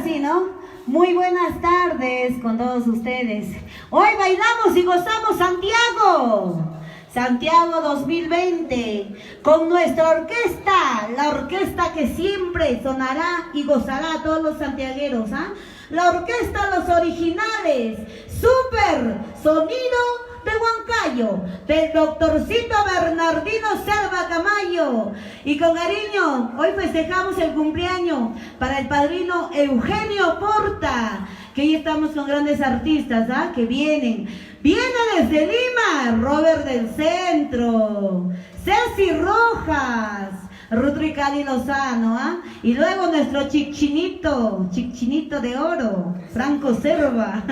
sí, ¿no? Muy buenas tardes con todos ustedes. Hoy bailamos y gozamos Santiago. Santiago 2020, con nuestra orquesta, la orquesta que siempre sonará y gozará a todos los santiagueros, ¿ah? La orquesta Los Originales, Super Sonido de Huancayo, del doctorcito Bernardino Selva Camayo. Y con cariño, hoy festejamos el cumpleaños para el padrino Eugenio Porta, que hoy estamos con grandes artistas, ¿ah? Que vienen. Viene desde Lima, Robert del Centro, Ceci Rojas, Rutri Cali Lozano, ¿ah? Y luego nuestro chicchinito de oro, Franco Serva.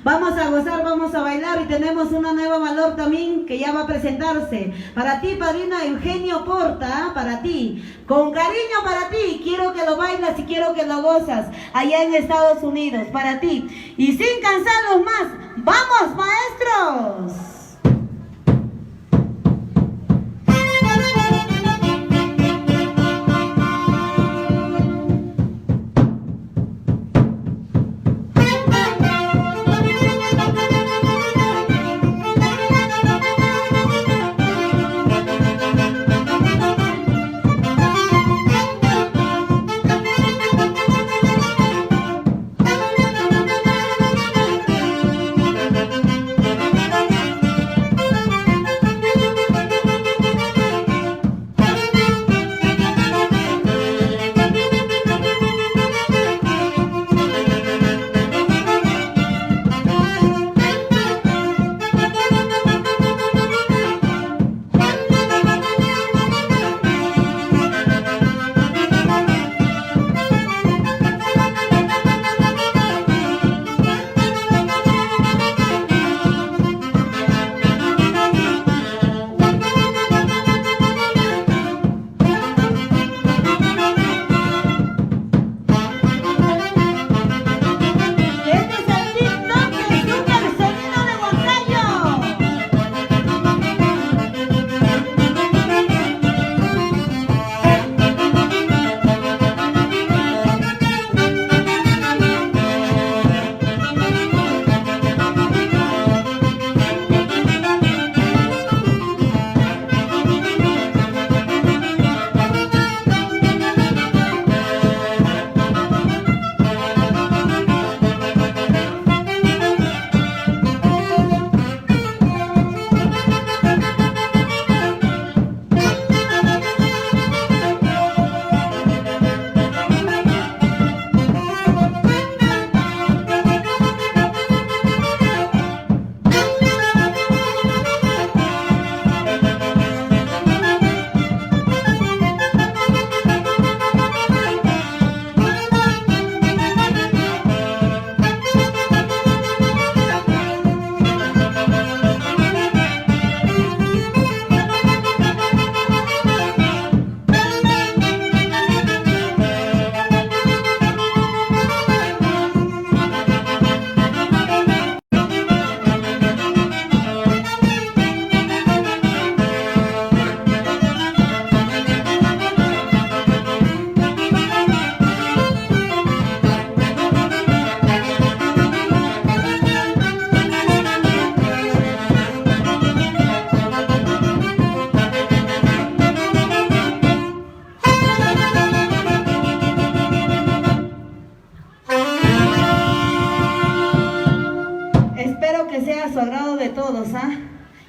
Vamos a gozar, vamos a bailar y tenemos una nueva valor también que ya va a presentarse. Para ti, padrino Eugenio Porta, ¿ah? Para ti, con cariño para ti, quiero que lo bailas y quiero que lo gozas allá en Estados Unidos, para ti. Y sin cansarlos más, ¡vamos, maestros!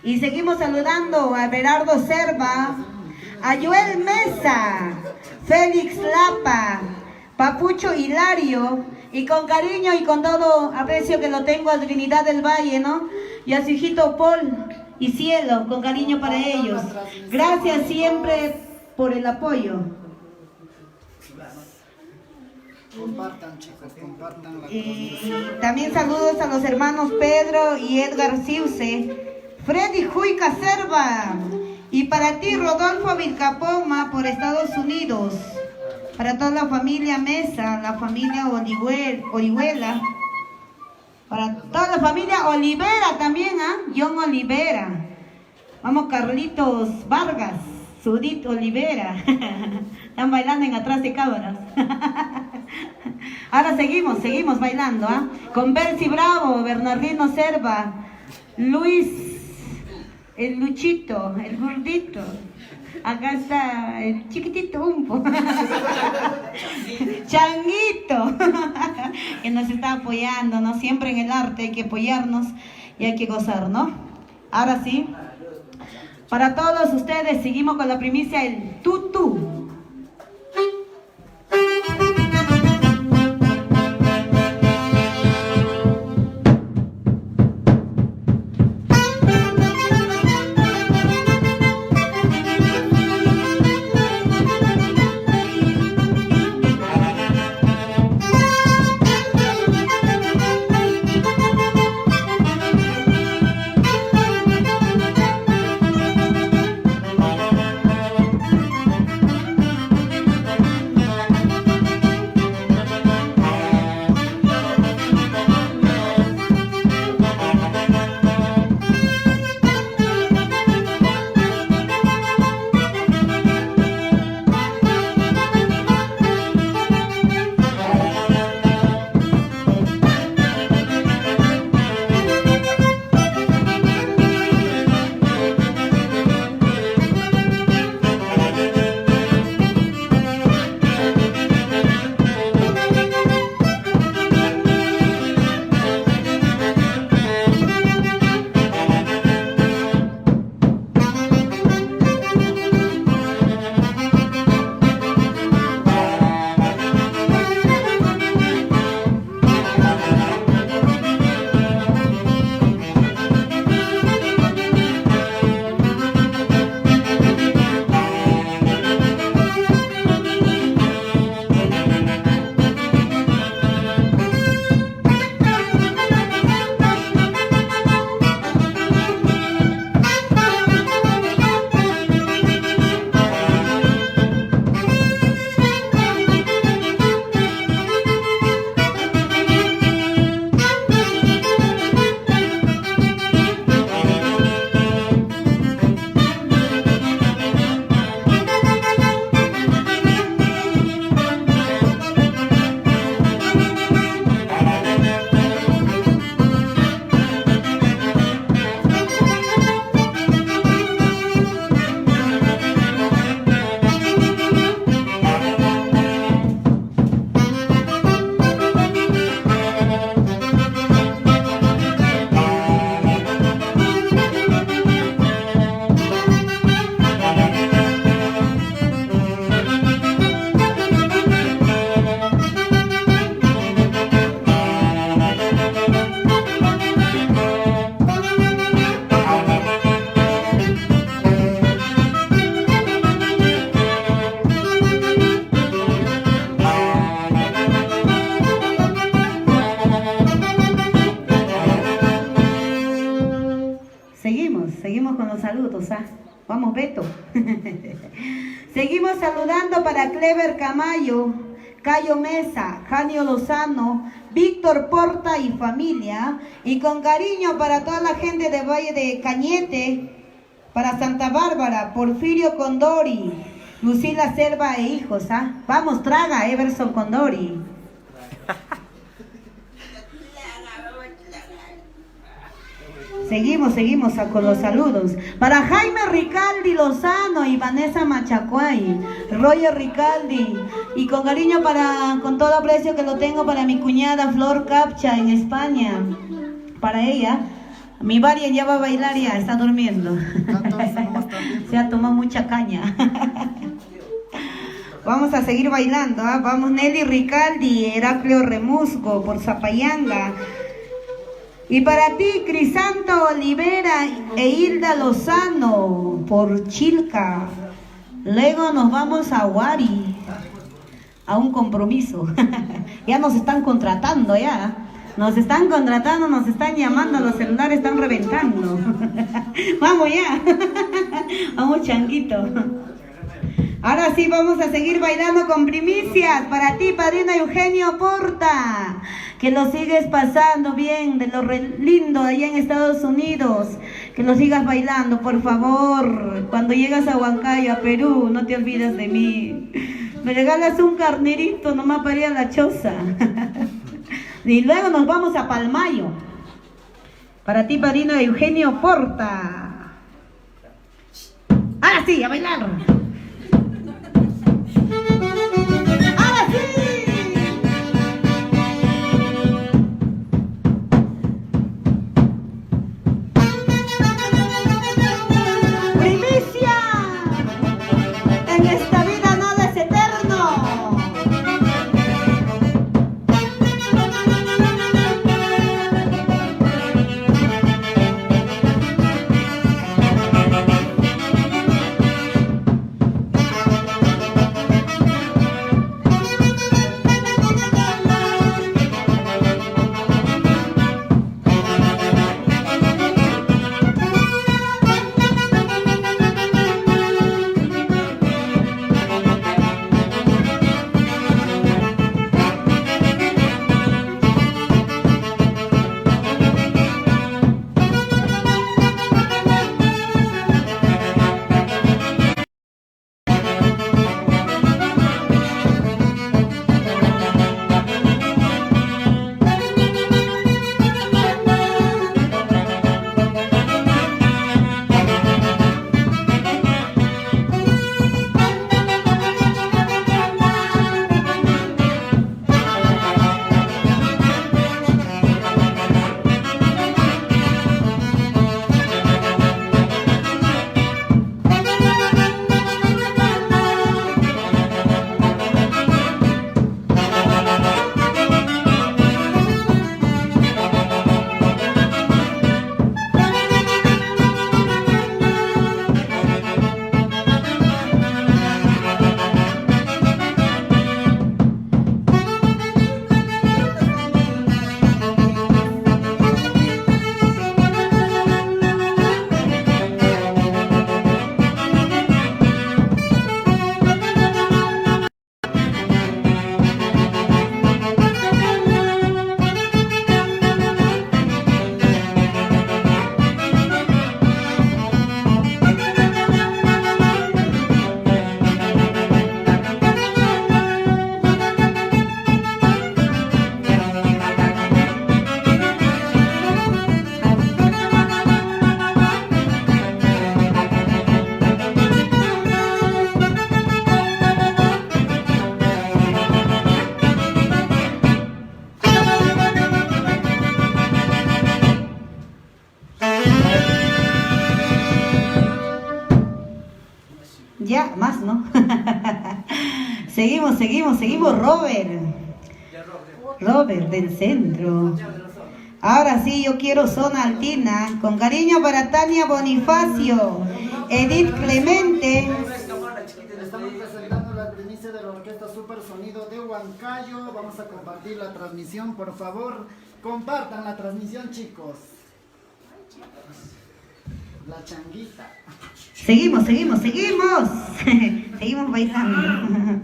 Y seguimos saludando a Berardo Serva, a Joel Mesa, Félix Lapa, Papucho Hilario, y con cariño y con todo aprecio que lo tengo a Trinidad del Valle, ¿no? Y a su hijito Paul y Cielo, con cariño para ellos. Gracias siempre por el apoyo. Compartan, chicos, compartan. Y también saludos a los hermanos Pedro y Edgar Ciuse, Freddy Juica Serva, y para ti Rodolfo Vilcapoma por Estados Unidos, para toda la familia Mesa, la familia Orihuela, para toda la familia Olivera también, ¿ah? John Olivera, vamos Carlitos Vargas, Sudit Olivera, están bailando en atrás de cámaras. Ahora seguimos bailando, ¿ah? Con Bercy Bravo, Bernardino Serva, Luis, el Luchito, el gordito. Acá está el chiquitito Umpo. Changuito. Que nos está apoyando, ¿no? Siempre en el arte hay que apoyarnos y hay que gozar, ¿no? Ahora sí. Para todos ustedes, seguimos con la primicia, el tutú. Seguimos con los saludos, ¿ah? Vamos, Beto. Seguimos saludando para Clever Camayo, Cayo Mesa, Janio Lozano, Víctor Porta y familia. Y con cariño para toda la gente de Valle de Cañete, para Santa Bárbara, Porfirio Condori, Lucila Serva e hijos, ¿ah? Vamos, traga, Everson Condori. Seguimos con los saludos. Para Jaime Ricaldi Lozano y Vanessa Machacuay, Roger Ricaldi. Y con cariño con todo aprecio que lo tengo para mi cuñada Flor Capcha en España. Para ella, mi Varian ya va a bailar, ya está durmiendo. Se ha tomado mucha caña. Vamos a seguir bailando, ¿eh? Vamos, Nelly Ricaldi, Heraclio Remusgo por Zapayanga. Y para ti, Crisanto Olivera e Hilda Lozano por Chilca. Luego nos vamos a Huari, a un compromiso. Ya nos están contratando, ya. Nos están contratando, nos están llamando, los celulares están reventando. Vamos ya. Vamos, changuito. Ahora sí vamos a seguir bailando con primicias. Para ti, padrino Eugenio Porta, que lo sigues pasando bien, de lo lindo allá en Estados Unidos, que lo sigas bailando, por favor. Cuando llegas a Huancayo, a Perú, no te olvides de mí. Me regalas un carnerito nomás para ir a la choza. Y luego nos vamos a Palmayo. Para ti, padrino Eugenio Porta. Ahora sí, a bailar. Ahora sí. Primicia. En esta vida nada es eterno. Ya, más, ¿no? Seguimos, Robert. Robert del centro. Ahora sí, yo quiero zona altina. Con cariño para Tania Bonifacio, Edith Clemente. Estamos presentando la primicia de la Orquesta Super Sonido de Huancayo. Vamos a compartir la transmisión, por favor. Compartan la transmisión, chicos. La changuita. Seguimos. Seguimos bailando.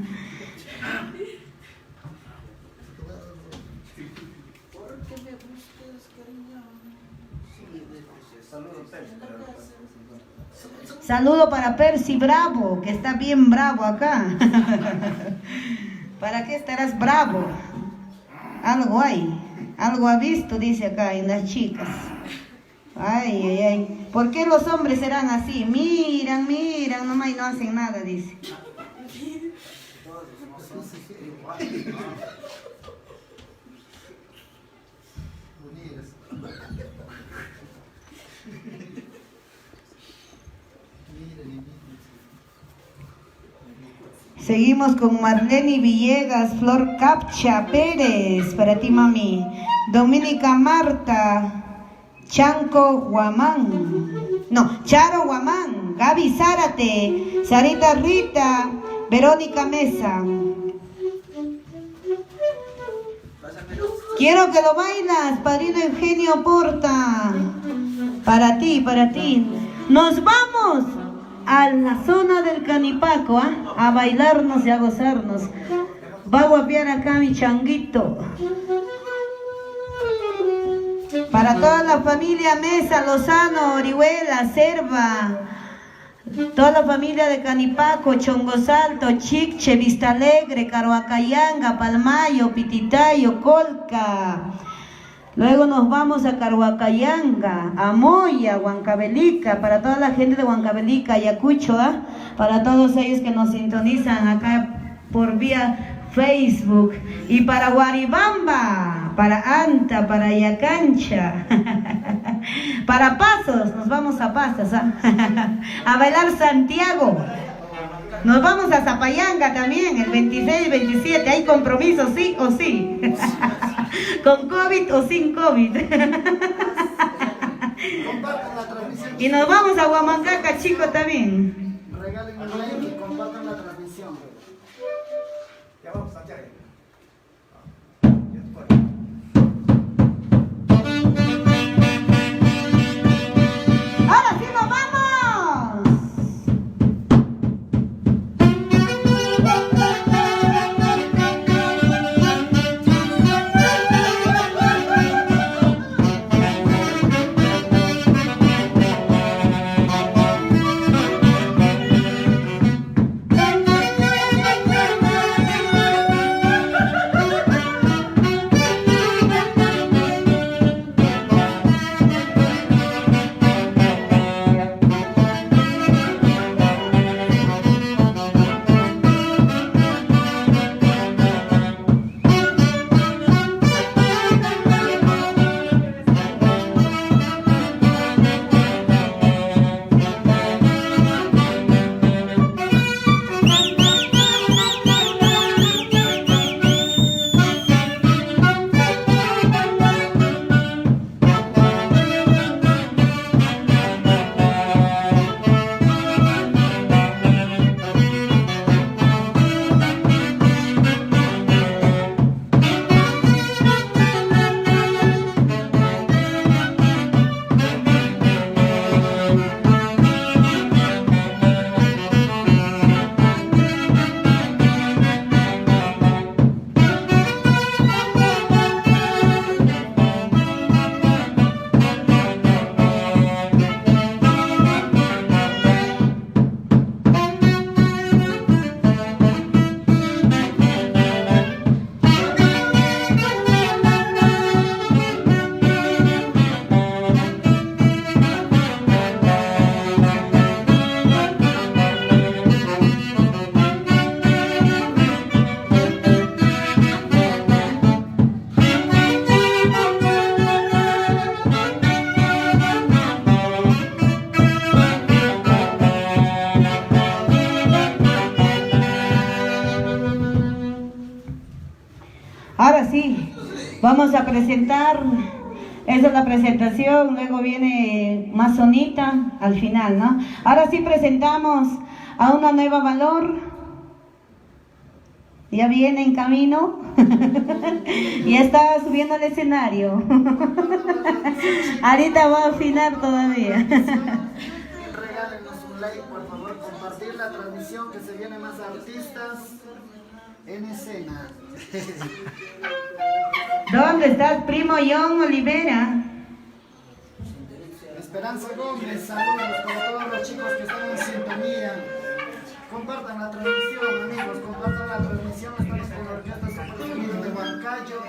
Saludo para Percy Bravo, que está bien bravo acá. ¿Para qué estarás bravo? Algo hay, algo ha visto, dice acá en las chicas. Ay. ¿Por qué los hombres serán así? Miran, nomás y no hacen nada, dice. Seguimos con Marlene Villegas, Flor Capcha Pérez, para ti, mami. Dominica Marta, Charo Guamán, Gaby Zárate, Sarita Rita, Verónica Mesa. Quiero que lo bailas, padrino Eugenio Porta. Para ti. Nos vamos a la zona del Canipaco, a bailarnos y a gozarnos. Va a guapear acá mi changuito. Para toda la familia Mesa, Lozano, Orihuela, Cerva, Toda la familia de Canipaco, Chongosalto, Chiche, Vista Alegre, Caruacayanga, Palmayo, Pititayo, Colca. Luego nos vamos a Caruacayanga, a Moya, Huancavelica, para toda la gente de Huancavelica, Ayacucho, para todos ellos que nos sintonizan acá por vía Facebook, y para Guaribamba, para Anta, para Yacancha, para Pasos, nos vamos a Pasos, a bailar Santiago. Nos vamos a Zapayanga también, el 26 y 27, hay compromiso, sí o sí, con COVID o sin COVID. Y nos vamos a Huamancaca, chicos, también. Regalen un like y compartan la transmisión. Ya vamos, Santiago. ¡Ahora sí nos vamos! Ahora sí, vamos a presentar, esa es la presentación, luego viene más sonita al final, ¿no? Ahora sí presentamos a una nueva valor, ya viene en camino, ya está subiendo al escenario, ahorita va a afinar todavía. Regálenos un like, por favor, compartir la transmisión, que se vienen más artistas en escena. ¿Dónde estás, primo John Olivera? Esperanza Gómez, saludos para todos los chicos que están en sintonía. Compartan la transmisión, amigos, compartan la transmisión. Estamos con la Orquesta Super Sonido de Huancayo,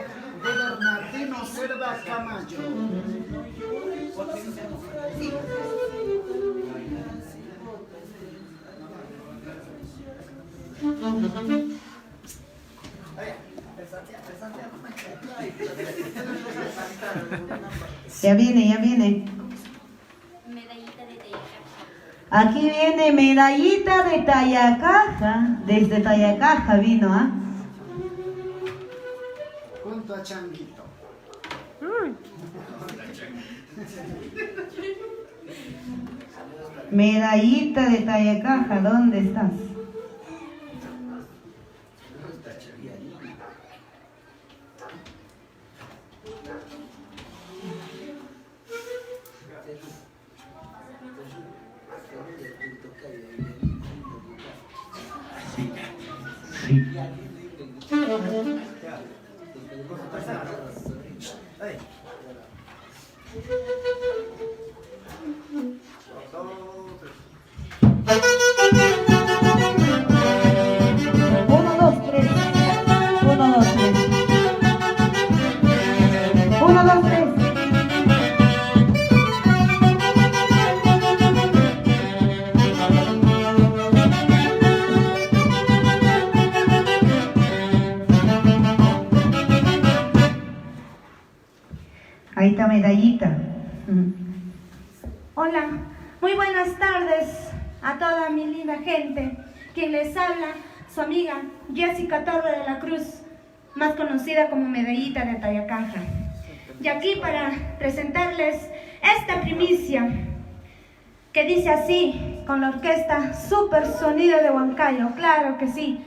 de Bernardino Cerda Camacho. Ya viene, ya viene. Medallita de Tayacaja. Aquí viene medallita de Tayacaja. Desde Tayacaja vino, ¿ah? Junto a Changuito. Medallita de Tayacaja, ¿dónde estás? Hey. Ahí está Medallita. Hola, muy buenas tardes a toda mi linda gente. Quien les habla, su amiga Jessica Torre de la Cruz, más conocida como Medallita de Tayacaja. Y aquí para presentarles esta primicia que dice así, con la orquesta Super Sonido de Huancayo, claro que sí,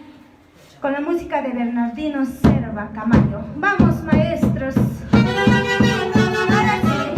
con la música de Bernardino Serva Camayo. ¡Vamos, maestros! Ahora sí.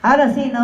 Ahora sí, ¿no?